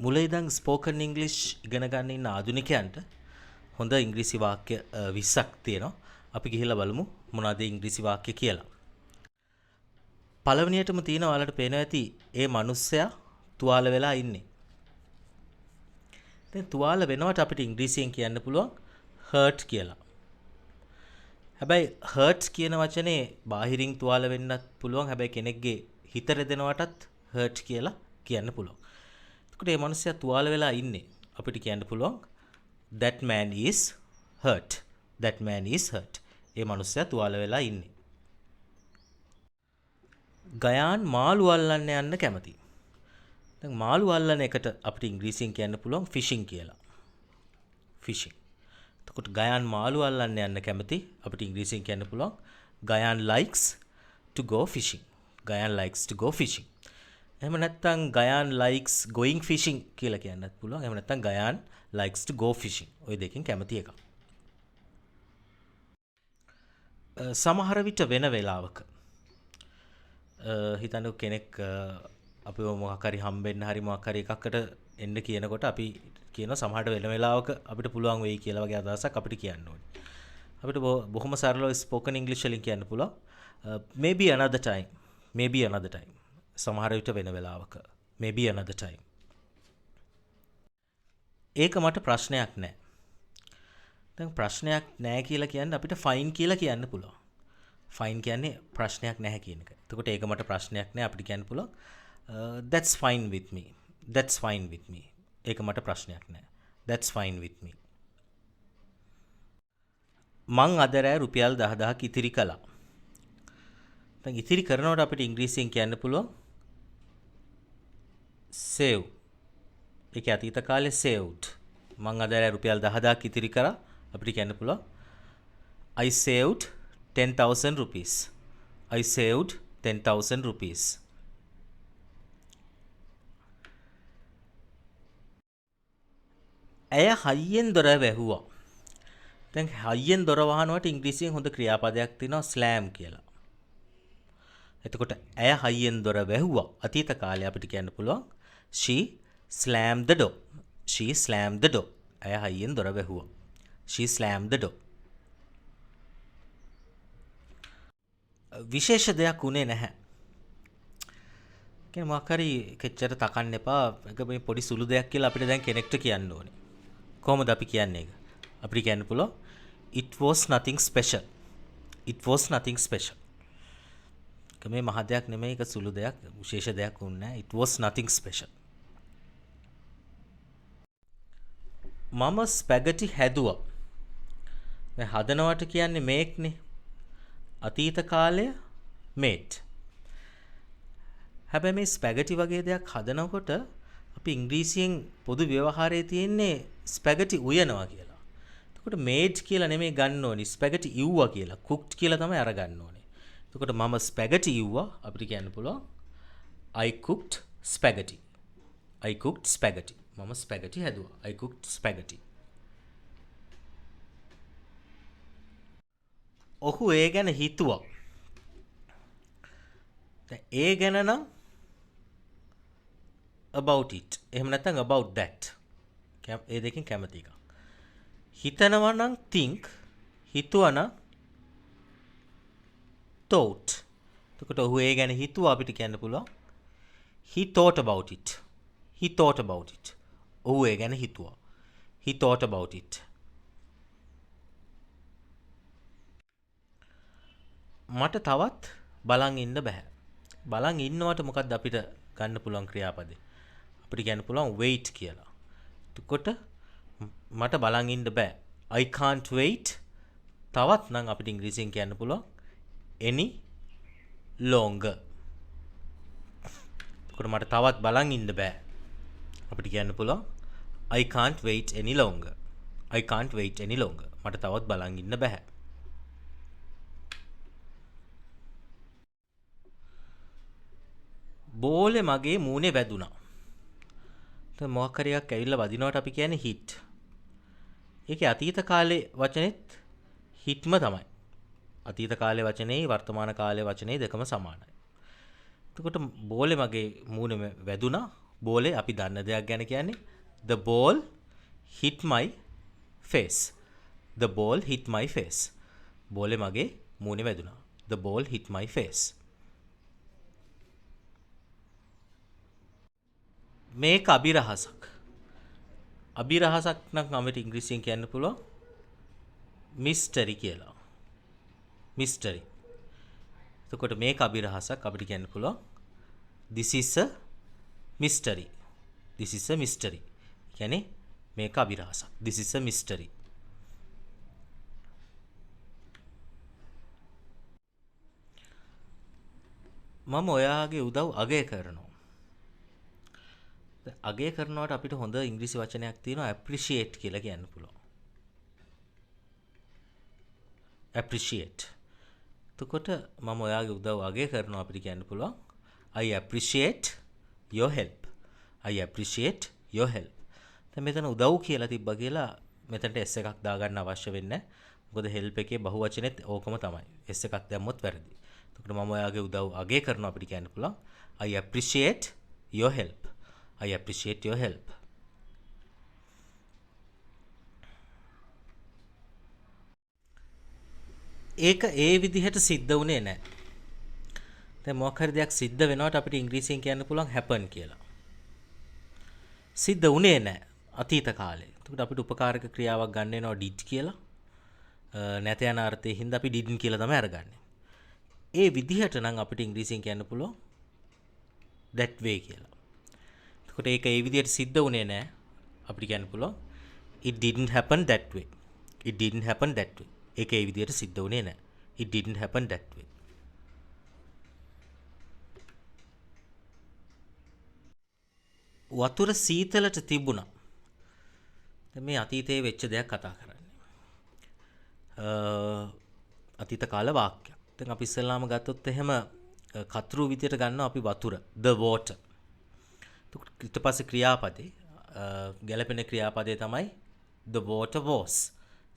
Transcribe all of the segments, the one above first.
මුල ඉඳන් spoken English ඉගෙන ගන්න ඉන්න ආධුනිකයන්ට හොඳ ඉංග්‍රීසි වාක්‍ය 20ක් තියෙනවා. අපි ගිහිල්ලා බලමු මොනවද ඉංග්‍රීසි වාක්‍ය කියලා. පළවෙනියටම තියෙනවා ඔයාලට පේනවා ඇති ඒ මිනිස්සයා තුවාල වෙලා ඉන්නේ. දැන් තුවාල වෙනවට අපිට ඉංග්‍රීසියෙන් කියන්න පුළුවන් hurt කියලා. හැබැයි hurt කියන වචනේ බාහිරින් තුවාල වෙන්නත් පුළුවන්. හැබැයි කෙනෙක්ගේ හිත රෙදෙනවටත් hurt කියලා කියන්න පුළුවන්. එතකොට මේ මිනිස්සයා තුවාල වෙලා ඉන්නේ. අපිට කියන්න පුළුවන් that man is hurt. That man is hurt. ඒ මිනිස්සයා තුවාල වෙලා ඉන්නේ. ගයාන් මාළු අල්ලන්න යන්න කැමතියි. දැන් මාළු අල්ලන එකට අපිට ඉංග්‍රීසියෙන් කියන්න පුළුවන් ෆිෂින් කියලා. ෆිෂින්. එතකොට ගයාන් මාළු අල්ලන්න යන්න කැමති අපිට ඉංග්‍රීසියෙන් කියන්න පුළුවන් Gayan likes to go fishing. Gayan likes to go fishing. එහෙම නැත්නම් ගයාන් likes going fishing කියලා කියන්නත් පුළුවන්. එහෙම නැත්නම් Gayan likes to go fishing. ওই දෙකෙන් කැමති එකක්. සමහර විට වෙන වෙලාවක හිතන්න කෙනෙක් අපිව මොකක් හරි හම්බෙන්න හරි මොකක් හරි එකකට එන්න කියනකොට අපි කියනවා සමහරට වෙන වෙලාවක අපිට පුළුවන් වෙයි කියලා වගේ අදහසක් අපිට කියන්න ඕනේ. අපිට බොහොම සරලව ස්පෝකන් ඉංග්‍රීසි වලින් කියන්න පුළුවන් maybe another time. maybe another time. සමහර විට වෙන වෙලාවක maybe another time. ඒක මට ප්‍රශ්නයක් නැහැ. දැන් ප්‍රශ්නයක් නැහැ කියලා කියන්නේ අපිට fine කියලා කියන්න පුළුවන්. fine කියන්නේ ප්‍රශ්නයක් නැහැ කියන එක. එතකොට ඒක මට ප්‍රශ්නයක් නැහැ අපිට කියන්න පුළුවන් that's fine with me. that's fine with me. ඒක මට ප්‍රශ්නයක් නැහැ. that's fine with me. මං අද රෑ රුපියල් 10000ක් ඉතිරි කළා. දැන් ඉතිරි කරනකොට අපිට ඉංග්‍රීසියෙන් කියන්න පුළුවන් save. ඒක අතීත කාලේ saved. මං අද රෑ රුපියල් 10000ක් ඉතිරි කරා. අපිට කියන්න පුළුවන් I saved 10,000 rupees. I saved 10,000 rupees. ඇය හයියෙන් දොර වැහුවා. දැන් හයියෙන් දොර වහනවට ඉංග්‍රීසියෙන් හොඳ ක්‍රියාපදයක් තියෙනවා slam කියලා. එතකොට ඇය හයියෙන් දොර වැහුවා. අතීත කාලේ අපිට කියන්න පුළුවන් she slammed the door. she slammed the door. ඇය හයියෙන් දොර වැහුවා. she slammed the door. විශේෂ දෙයක් උනේ නැහැ. කියන්නේ මොකක් හරි කෙච්චර තකන්න එපා. ඒක මේ පොඩි සුළු දෙයක් කියලා අපිට දැන් කෙනෙක්ට කියන්න ඕනේ. කොහොමද අපි කියන්නේ ඒක? අපිට කියන්න පුළුවන් it was nothing special. it was nothing special. මේ මහ දෙයක් නෙමෙයි, ඒක සුළු දෙයක්, විශේෂ දෙයක් වුණ නැහැ. it was nothing special. මම ස්පැගටි හැදුවා. මේ හදනවට කියන්නේ make නේ. අතීත කාලය made. හැබැයි මේ ස්පැගටි වගේ දෙයක් හදනකොට අපි ඉංග්‍රීසියෙන් පොදු ව්‍යවහාරයේ තියෙන්නේ ස්පැගටි උයනවා කියලා. එතකොට made කියලා නෙමෙයි ගන්න ඕනේ. ස්පැගටි ඉව්වා කියලා. cooked කියලා තමයි අරගන්න ඕනේ. එතකොට මම ස්පැගටි ඉව්වා අපිට කියන්න පුළුවන් I cooked spaghetti. I cooked spaghetti. මම ස්පැගටි හැදුවා. I cooked spaghetti. ඔහු ඒ ගැන හිතුවා. දැන් ඒ ගැන නම් about it. එහෙම නැත්නම් about that. ඒ දෙකෙන් කැමති එකක්. හිතනවා නම් think, හිතුවා නම් thought. එතකොට ඔහු ඒ ගැන හිතුවා අපිට කියන්න පුළුවන් he thought about it. he thought about it. ඔහු ඒ ගැන හිතුවා. he thought about it. මට තවත් බලන් ඉන්න බෑ. බලන් ඉන්නවට මොකක්ද අපිට ගන්න පුළුවන් ක්‍රියාපදේ? අපිට කියන්න පුළුවන් wait කියලා. එතකොට මට බලන් ඉන්න බෑ. I can't wait. තවත් නම් අපිට ඉංග්‍රීසියෙන් කියන්න පුළුවන් any longer. එතකොට මට තවත් බලන් ඉන්න බෑ. අපිට කියන්න පුළුවන් I can't wait any longer. I can't wait any longer. මට තවත් බලන් ඉන්න බෑ. බෝලේ මගේ මූණේ වැදුනා. දැන් මොකක් හරි එකක් ඇවිල්ලා වදිනවට අපි කියන්නේ hit. ඒකේ අතීත කාලේ වචනේත් hitම තමයි. අතීත කාලේ වචනේ වර්තමාන කාලේ වචනේ දෙකම සමානයි. එතකොට බෝලේ මගේ මූණේ වැදුනා. බෝලේ අපි දන්න දෙයක් ගැන කියන්නේ the ball hit my face. The ball hit my face. බෝලේ මගේ මූණේ වැදුනා. The ball hit my face. මේක අභිරහසක්. අභිරහසක් නම් අපිට ඉංග්‍රීසියෙන් කියන්න පුළුවන් මිස්ටරි කියලා. මිස්ටරි. එතකොට මේක අභිරහසක් අපිට කියන්න පුළුවන් this is a mystery. This is a mystery. කියන්නේ මේක අභිරහසක්. This is a mystery. මම ඔයාගේ උදව් අගය කරනවා. අගය කරනවට අපිට හොඳ ඉංග්‍රීසි වචනයක් තියෙනවා appreciate කියලා කියන්න පුළුවන්. appreciate. එතකොට මම ඔයාගේ උදව් අගය කරනවා අපිට කියන්න පුළුවන් I appreciate your help. I appreciate your help. දැන් මෙතන උදව් කියලා තිබ්බා කියලා මෙතනට s එකක් දාගන්න අවශ්‍ය වෙන්නේ නැහැ. මොකද help එකේ බහුවචනෙත් ඕකම තමයි. s එකක් දැම්මොත් වැරදි. එතකොට මම ඔයාගේ උදව් අගය කරනවා අපිට කියන්න පුළුවන් I appreciate your help. I appreciate your help. ඒක ඒ විදිහට සිද්ධ වුණේ නැහැ. දැන් මොකක් හරි දෙයක් සිද්ධ වෙනවට අපිට ඉංග්‍රීසියෙන් කියන්න පුළුවන් happen කියලා. සිද්ධ වුණේ නැහැ අතීත කාලේ. එතකොට අපිට උපකාරක ක්‍රියාවක් ගන්න වෙනවා did කියලා. නැත යන අර්ථයෙන් හින්දා අපි didn't කියලා තමයි අරගන්නේ. ඒ විදිහට නම් අපිට ඉංග්‍රීසියෙන් කියන්න පුළුවන් that way කියලා. එතකොට ඒක ඒ විදිහට සිද්ධ වුණේ නැහැ. අපිට කියන්න පුළුවන් it didn't happen that way. It didn't happen that way. ඒක ඒ විදිහට සිද්ධ වුණේ නැහැ. It didn't happen that way. වතුර සීතලට තිබුණා. දැන් මේ අතීතයේ වෙච්ච දෙයක් කතා කරන්නේ. අතීත කාල වාක්‍යයක්. දැන් අපි ඉස්සෙල්ලාම ගත්තොත් එහෙම කතරු විදියට ගන්නවා අපි වතුර the water. ඊට පස්සේ ක්‍රියාපදේ ගැළපෙන ක්‍රියාපදේ තමයි the water was.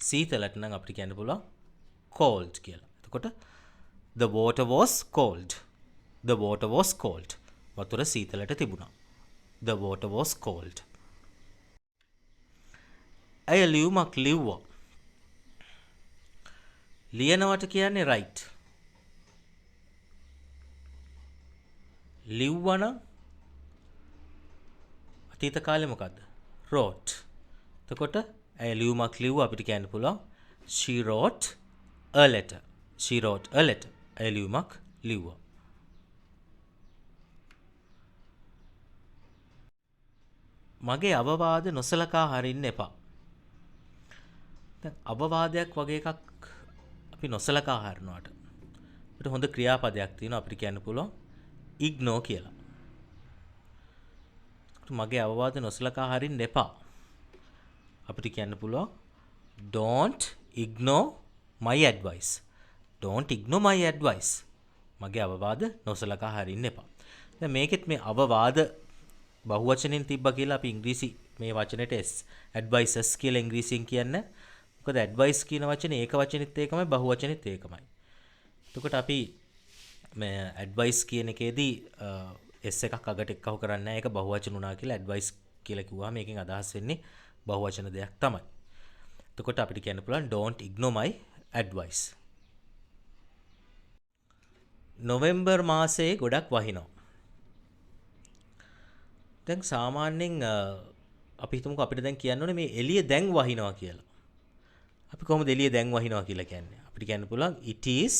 සීතලට නම් අපිට කියන්න පුළුවන් cold කියලා. එතකොට the water was cold. The water was cold. වතුර සීතලට තිබුණා. The water was cold. අය ලියුමක් ලිව්වා. ලියනවට කියන්නේ write. ලිව්වනම් අතීත කාලේ මොකද්ද? wrote. එතකොට ඇය ලියුමක් ලිව්වා අපිට කියන්න පුළුවන් she wrote a letter. She wrote a letter. ඇය ලියුමක් ලිව්වා. මගේ අවවාද නොසලකා හරින්න එපා. දැන් අවවාදයක් වගේ එකක් අපි නොසලකා හරිනවට අපිට හොඳ ක්‍රියාපදයක් තියෙනවා අපිට කියන්න පුළුවන් ignore කියලා. මගේ අවවාද නොසලකා හරින්න එපා. අපිට කියන්න පුළුවන් don't ignore my advice. Don't ignore my advice. මගේ අවවාද නොසලකා හරින්න එපා. දැන් මේකෙත් මේ අවවාද බහුවචනෙන් තිබ්බා කියලා අපි ඉංග්‍රීසි මේ වචනෙට s advices කියලා ඉංග්‍රීසියෙන් කියන්නේ. මොකද advice කියන වචනේ ඒක වචනෙත් ඒකමයි බහුවචනෙත් ඒකමයි. එතකොට අපි මේ advice කියන එකේදී s එකක් අගට එක්කව කරන්නේ නැහැ. ඒක බහුවචන උනා කියලා advice කියලා කිව්වම මේකෙන් අදහස් වෙන්නේ බහුවචන දෙයක් තමයි. එතකොට අපිට කියන්න පුළුවන් don't ignore my advice. November මාසයේ ගොඩක් වහිනවා. දැන් සාමාන්‍යයෙන් අපි හිතමුකෝ අපිට දැන් කියන්න ඕනේ මේ එළිය දැන් වහිනවා කියලා. අපි කොහොමද එළිය දැන් වහිනවා කියලා කියන්නේ? අපිට කියන්න පුළුවන් it is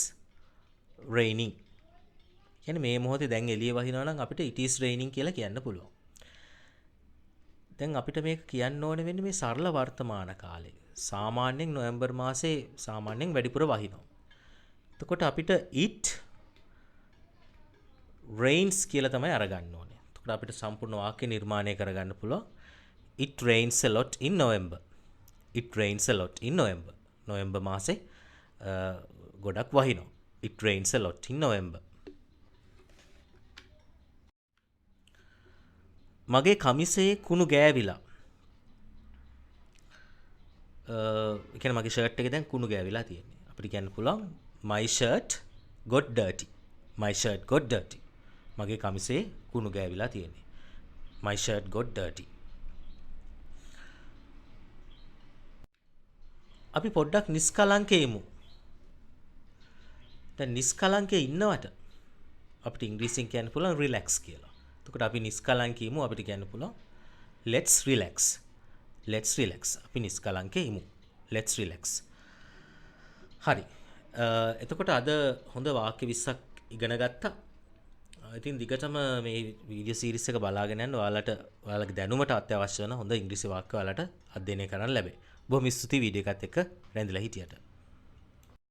raining. කියන්නේ මේ මොහොතේ දැන් එළිය වහිනවා නම් අපිට it is raining කියලා කියන්න පුළුවන්. දැන් අපිට මේක කියන්න ඕනේ වෙන්නේ මේ සරල වර්තමාන කාලේ. සාමාන්‍යයෙන් නොවැම්බර් මාසේ සාමාන්‍යයෙන් වැඩිපුර වහිනවා. එතකොට අපිට it rains කියලා තමයි අරගන්න ඕනේ. එතකොට අපිට සම්පූර්ණ වාක්‍ය නිර්මාණය කරගන්න පුළුවන්. It rains a lot in November. It rains a lot in November. November මාසේ ගොඩක් වහිනවා. It rains a lot in November. මගේ කමිසයේ කුණු ගෑවිලා. ඒ කියන්නේ මගේ ෂර්ට් එකේ දැන් කුණු ගෑවිලා තියෙන්නේ. අපිට කියන්න පුළුවන් my shirt got dirty. My shirt got dirty. මගේ කමිසයේ කුණු ගෑවිලා තියෙන්නේ. My shirt got dirty. අපි පොඩ්ඩක් නිස්කලංකේ ඉමු. දැන් නිස්කලංකේ ඉන්නවට අපිට ඉංග්‍රීසියෙන් කියන්න පුළුවන් රිලැක්ස් කියලා. එතකොට අපි නිස්කලංකේ ඉමු අපිට කියන්න පුළුවන් let's relax. let's relax. අපි නිස්කලංකේ ඉමු. let's relax. හරි. එතකොට අද හොඳ වාක්‍ය 20ක් ඉගෙන ගත්තා. ඉතින් දිගටම මේ වීඩියෝ සීරීස් එක බලාගෙන යන්න ඔයාලගේ දැනුමට අත්‍යවශ්‍ය වෙන හොඳ ඉංග්‍රීසි වාක්‍ය ඔයාලට අධ්‍යයනය කරන්න ලැබේ. බොහොම ස්තුතියි වීඩියෝ එකත් එක්ක රැඳිලා හිටියට.